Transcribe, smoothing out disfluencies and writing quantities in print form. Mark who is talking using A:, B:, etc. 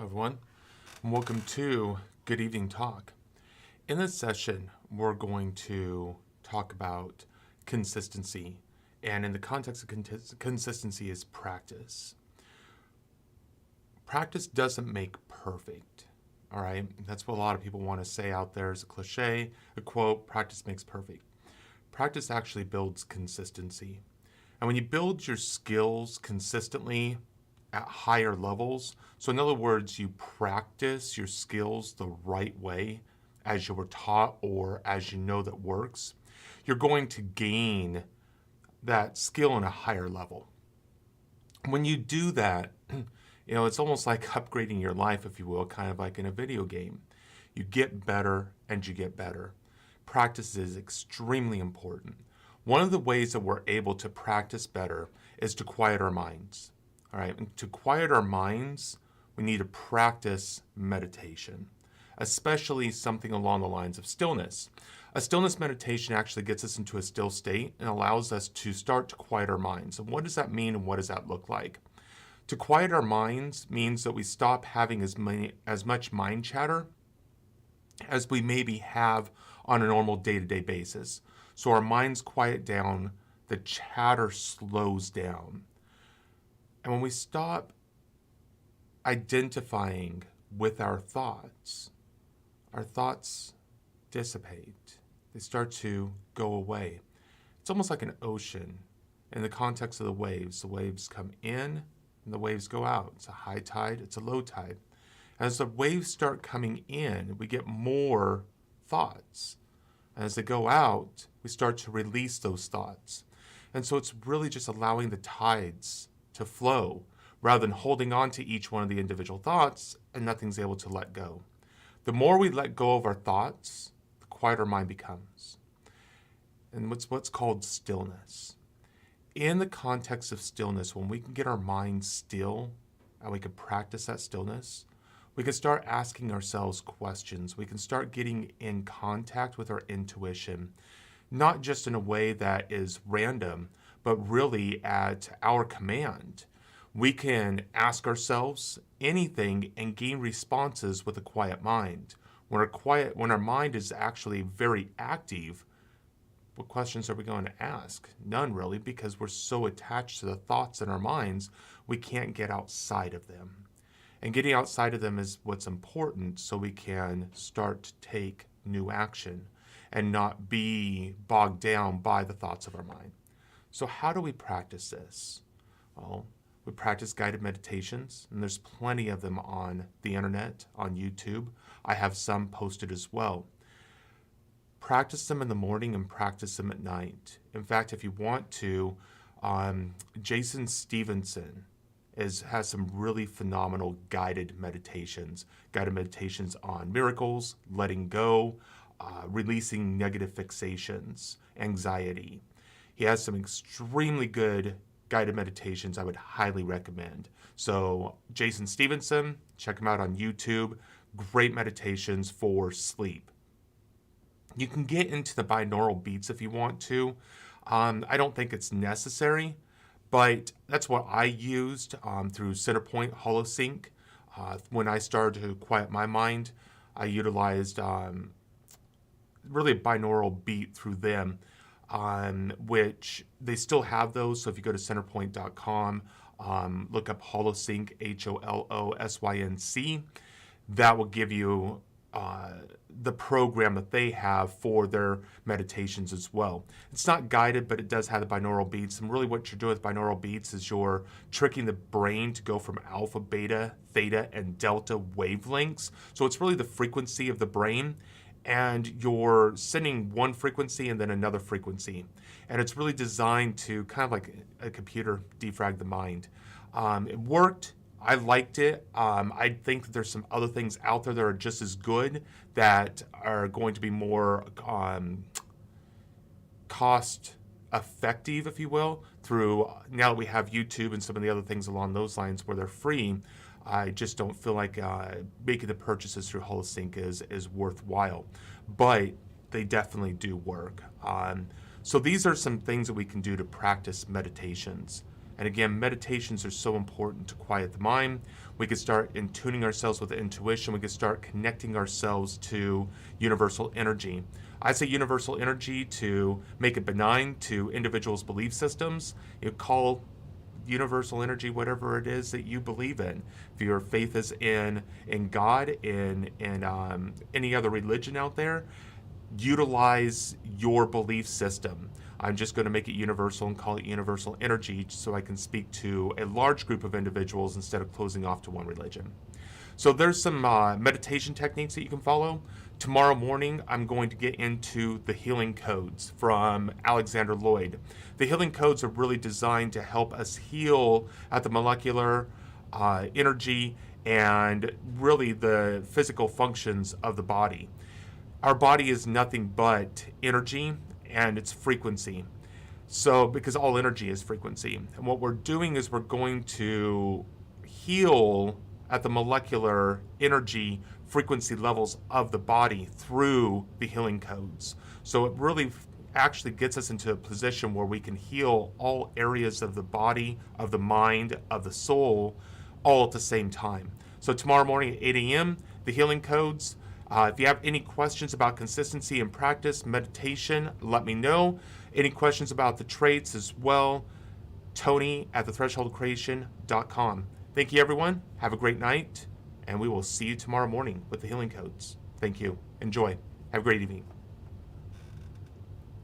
A: everyone, and welcome to Good Evening Talk. In this session, we're going to talk about consistency, and in the context of consistency is practice. Practice doesn't make perfect, all right? That's what a lot of people want to say out there as a cliche, a quote, practice makes perfect. Practice actually builds consistency. And when you build your skills consistently at higher levels, so in other words, you practice your skills the right way as you were taught or as you know that works, you're going to gain that skill on a higher level. When you do that, it's almost like upgrading your life, if you will, kind of like in a video game. You get better and you get better. Practice is extremely important. One of the ways that we're able to practice better is to quiet our minds. All right, and to quiet our minds, we need to practice meditation, especially something along the lines of stillness. A stillness meditation actually gets us into a still state and allows us to start to quiet our minds. And what does that mean and what does that look like? To quiet our minds means that we stop having as much mind chatter as we maybe have on a normal day-to-day basis. So our minds quiet down, the chatter slows down. And when we stop identifying with our thoughts dissipate. They start to go away. It's almost like an ocean. In the context of the waves come in and the waves go out. It's a high tide, it's a low tide. As the waves start coming in, we get more thoughts. As they go out, we start to release those thoughts. And so it's really just allowing the tides to flow rather than holding on to each one of the individual thoughts and nothing's able to let go. The more we let go of our thoughts, the quieter our mind becomes. And what's called stillness. In the context of stillness, when we can get our mind still and we can practice that stillness, we can start asking ourselves questions. We can start getting in contact with our intuition, not just in a way that is random, but really at our command. We can ask ourselves anything and gain responses with a quiet mind. When our mind is actually very active, what questions are we going to ask? None really, because we're so attached to the thoughts in our minds, we can't get outside of them. And getting outside of them is what's important so we can start to take new action and not be bogged down by the thoughts of our mind. So how do we practice this? Well, we practice guided meditations, and there's plenty of them on the internet, on YouTube. I have some posted as well. Practice them in the morning and practice them at night. In fact, if you want to, Jason Stevenson has some really phenomenal guided meditations on miracles, letting go, releasing negative fixations, anxiety. He has some extremely good guided meditations I would highly recommend. So Jason Stevenson, check him out on YouTube. Great meditations for sleep. You can get into the binaural beats if you want to. I don't think it's necessary, but that's what I used through Centerpoint HoloSync. When I started to quiet my mind, I utilized really a binaural beat through them, which they still have those. So if you go to centerpoint.com, look up HoloSync, HOLOSYNC, that will give you the program that they have for their meditations as well. It's not guided, but it does have the binaural beats. And really what you're doing with binaural beats is you're tricking the brain to go from alpha, beta, theta, and delta wavelengths. So it's really the frequency of the brain. And you're sending one frequency and then another frequency. And it's really designed to kind of like a computer defrag the mind. It worked. I liked it. I think that there's some other things out there that are just as good that are going to be more cost effective, if you will, through now that we have YouTube and some of the other things along those lines where they're free. I just don't feel like making the purchases through HoloSync is worthwhile, but they definitely do work. So these are some things that we can do to practice meditations. And again, meditations are so important to quiet the mind. We could start in tuning ourselves with intuition. We could start connecting ourselves to universal energy. I say universal energy to make it benign to individuals' belief systems. You call universal energy whatever it is that you believe in. If your faith is in God, in any other religion out there, utilize your belief system. I'm just going to make it universal and call it universal energy so I can speak to a large group of individuals instead of closing off to one religion. So there's some meditation techniques that you can follow. Tomorrow morning, I'm going to get into the healing codes from Alexander Loyd. The healing codes are really designed to help us heal at the molecular energy and really the physical functions of the body. Our body is nothing but energy and its frequency. So, because all energy is frequency. And what we're doing is we're going to heal at the molecular energy frequency levels of the body through the healing codes. So it really actually gets us into a position where we can heal all areas of the body, of the mind, of the soul, all at the same time. So tomorrow morning at 8 a.m., the healing codes. If you have any questions about consistency and practice, meditation, let me know. Any questions about the traits as well, Tony@thethresholdofcreation.com. Thank you, everyone. Have a great night, and we will see you tomorrow morning with the healing codes. Thank you. Enjoy. Have a great evening.